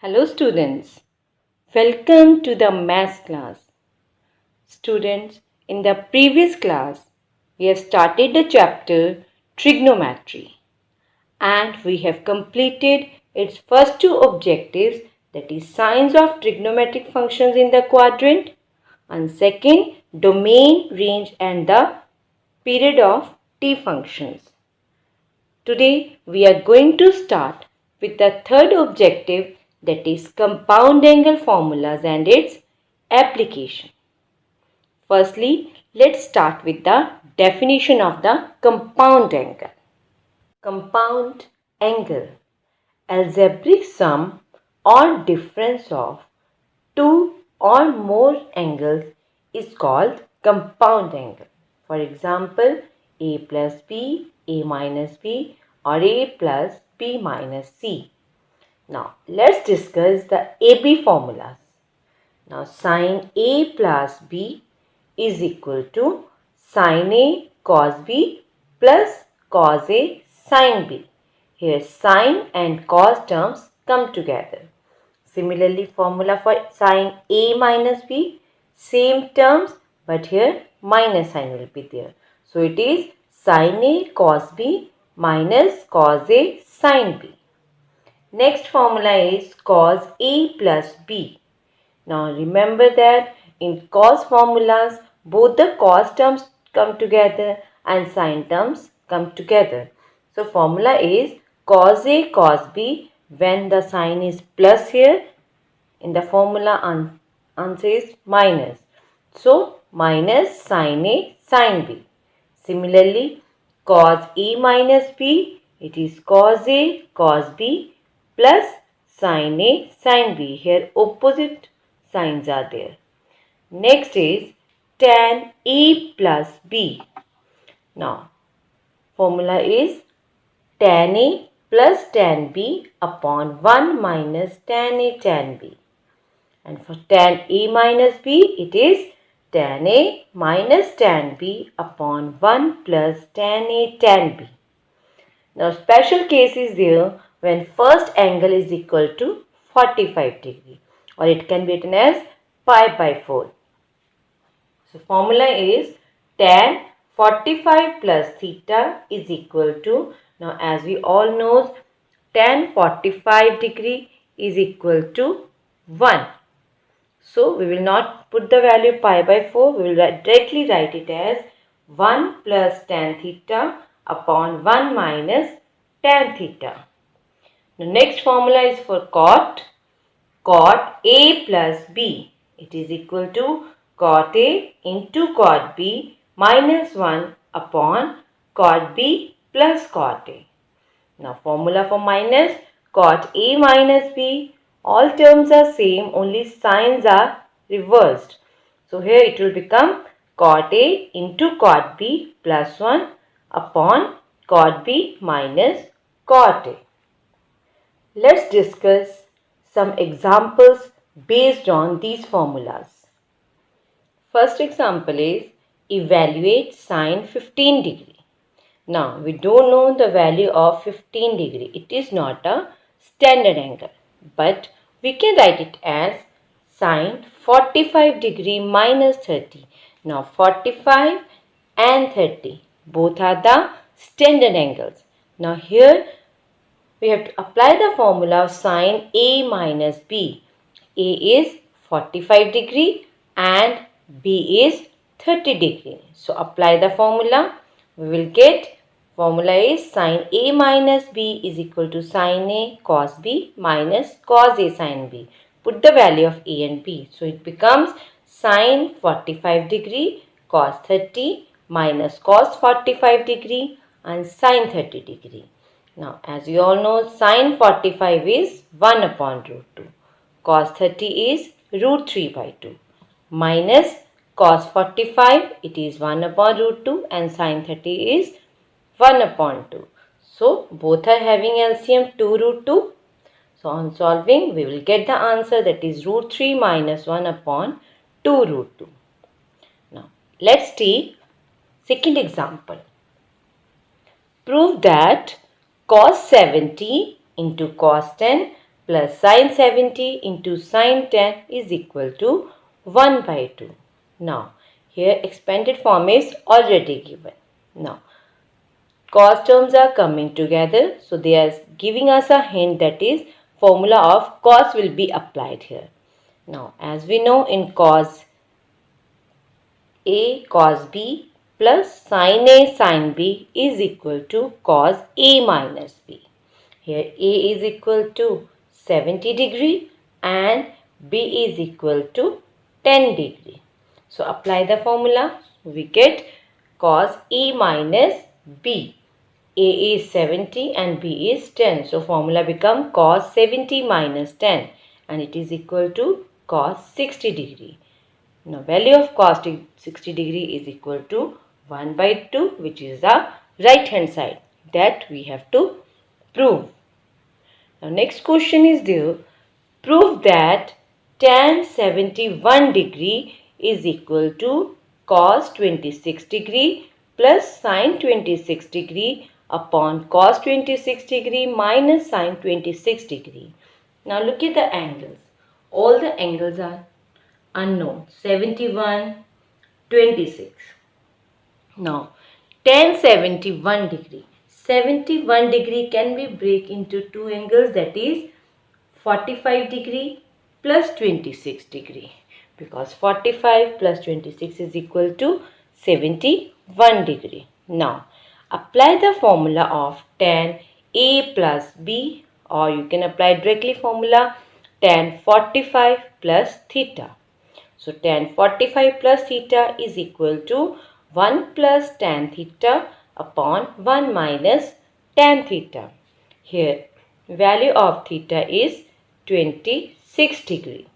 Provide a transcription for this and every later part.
Hello students, welcome to the maths class. Students, in the previous class, we have started the chapter trigonometry and we have completed its first two objectives, that is signs of trigonometric functions in the quadrant, and second, domain, range and the period of t functions. Today we are going to start with the third objective, that is compound angle formulas and its application. Firstly, let's start with the definition of the compound angle. Compound angle, algebraic sum or difference of two or more angles is called compound angle. For example, a plus b, a minus b or a plus b minus c. Now let's discuss the AB formulas. Now sin A plus B is equal to sin A cos B plus cos A sin B. Here sin and cos terms come together. Similarly, formula for sin A minus B, same terms, but here minus sign will be there. So it is sin A cos B minus cos A sin B. Next formula is cos A plus B. Now remember that in cos formulas, both the cos terms come together and sin terms come together. So formula is cos A cos B. When the sign is plus here, in the formula answer is minus. So minus sin A sin B. Similarly, cos A minus B, it is cos A cos B plus sin A sin B. Here opposite signs are there. Next is tan A plus B. Now formula is tan A plus tan B upon 1 minus tan A tan B. And for tan A minus B, it is tan A minus tan B upon 1 plus tan A tan B. Now special case is there when first angle is equal to 45 degree, or it can be written as pi by 4. So formula is tan 45 plus theta is equal to, now as we all know, tan 45 degree is equal to 1. So we will not put the value pi by 4, we will directly write it as 1 plus tan theta upon 1 minus tan theta. The next formula is for cot. Cot A plus B, it is equal to cot A into cot B minus 1 upon cot B plus cot A. Now formula for minus, cot A minus B, all terms are same, only signs are reversed. So here it will become cot A into cot B plus 1 upon cot B minus cot A. Let's discuss some examples based on these formulas. First example is evaluate sine 15 degree. Now we don't know the value of 15 degree. It is not a standard angle, but we can write it as sine 45 degree minus 30. Now 45 and 30 both are the standard angles. Now here we have to apply the formula of sine A minus B. A is 45 degree and B is 30 degree. So apply the formula. We will get formula is sine A minus B is equal to sine A cos B minus cos A sin B. Put the value of A and B. So it becomes sine 45 degree cos 30 minus cos 45 degree and sin 30 degree. Now, as you all know, sin 45 is 1 upon root 2. Cos 30 is root 3 by 2. Minus cos 45, it is 1 upon root 2 and sin 30 is 1 upon 2. So, both are having LCM 2 root 2. So, on solving, we will get the answer, that is root 3 minus 1 upon 2 root 2. Now, let's take second example. Prove that cos 70 into cos 10 plus sine 70 into sine 10 is equal to 1 by 2. Now, here expanded form is already given. Now, cos terms are coming together. So, they are giving us a hint, that is formula of cos will be applied here. Now, as we know, in cos A cos B plus sin A sin B is equal to cos A minus B. Here A is equal to 70 degree and B is equal to 10 degree. So apply the formula. We get cos A minus B. A is 70 and B is 10. So formula become cos 70 minus 10 and it is equal to cos 60 degree. Now value of cos 60 degree is equal to 1 by 2, which is the right hand side that we have to prove. Now next question is there. Prove that tan 71 degree is equal to cos 26 degree plus sin 26 degree upon cos 26 degree minus sin 26 degree. Now look at the angles. All the angles are unknown. 71, 26. Now tan 71 degree. 71 degree can be break into two angles, that is 45 degree plus 26 degree, because 45 plus 26 is equal to 71 degree. Now apply the formula of tan A plus B, or you can apply directly formula tan 45 plus theta. So tan 45 plus theta is equal to 1 plus tan theta upon 1 minus tan theta. Here value of theta is 26 degree.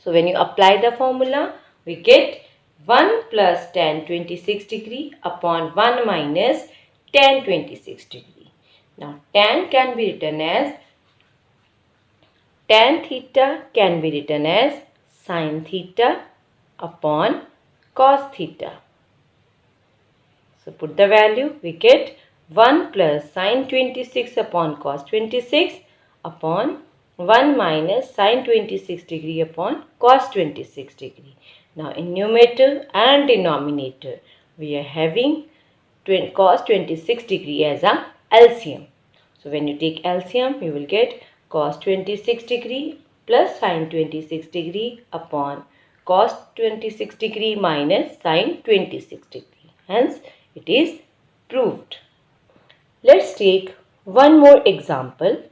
So when you apply the formula, we get 1 plus tan 26 degree upon 1 minus tan 26 degree. Now tan can be written as tan theta can be written as sin theta upon cos theta. So put the value, we get 1 plus sin 26 upon cos 26 upon 1 minus sin 26 degree upon cos 26 degree. Now in numerator and denominator, we are having cos 26 degree as a LCM. So when you take LCM, you will get cos 26 degree plus sin 26 degree upon cos 26 degree minus sin 26 degree. Hence, it is proved. Let's take one more example.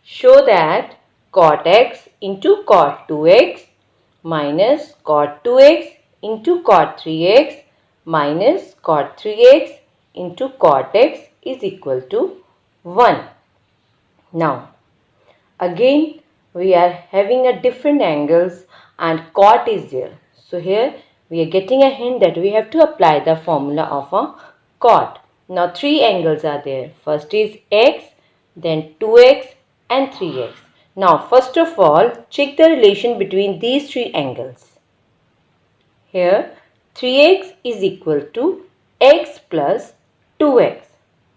Show that cot x into cot 2x minus cot 2x into cot 3x minus cot 3x into cot x is equal to 1. Now, again we are having a different angles and cot is there. So here we are getting a hint that we have to apply the formula of a cot. Now three angles are there. First is x, then 2x and 3x. Now first of all, check the relation between these three angles. Here 3x is equal to x plus 2x.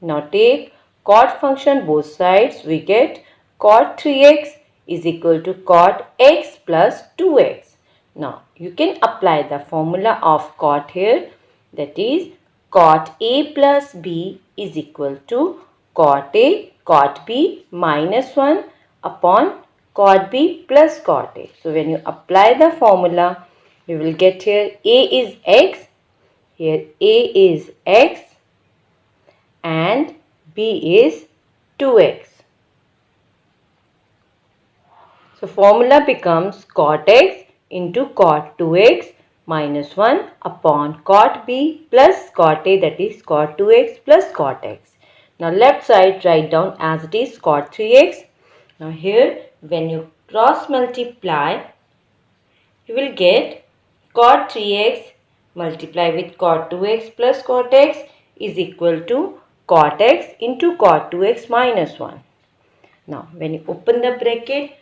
Now take cot function both sides, we get cot 3x is equal to cot x plus 2x. Now you can apply the formula of cot here, that is cot A plus B is equal to cot A cot B minus 1 upon cot B plus cot A. So when you apply the formula, you will get here A is x, here A is x and B is 2x. So formula becomes cot x into cot 2x minus 1 upon cot B plus cot A, that is cot 2x plus cot x. Now left side write down as it is cot 3x. Now here when you cross multiply, you will get cot 3x multiply with cot 2x plus cot x is equal to cot x into cot 2x minus 1. Now when you open the bracket,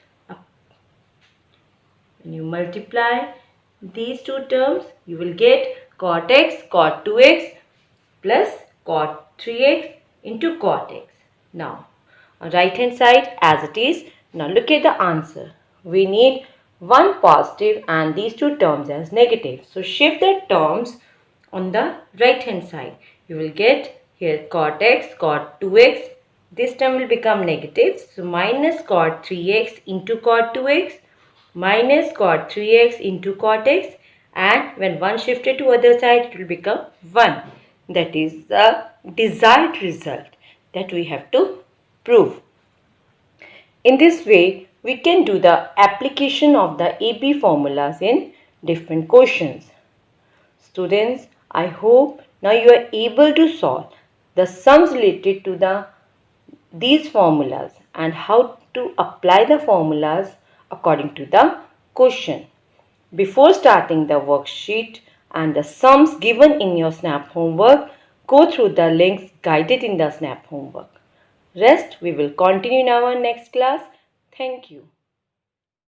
when you multiply these two terms, you will get cot x cot 2x plus cot 3x into cot x. Now right hand side as it is. Now look at the answer. We need one positive and these two terms as negative. So shift the terms on the right hand side. You will get here cot x, cot 2x. This term will become negative. So minus cot 3x into cot 2x minus cot 3x into cot x, and when 1 shifted to other side it will become 1. That is the desired result that we have to prove. In this way, we can do the application of the AB formulas in different questions. Students, I hope now you are able to solve the sums related to these formulas and how to apply the formulas according to the question. Before starting the worksheet and the sums given in your SNAP homework, go through the links guided in the SNAP homework. Rest we will continue in our next class. Thank you.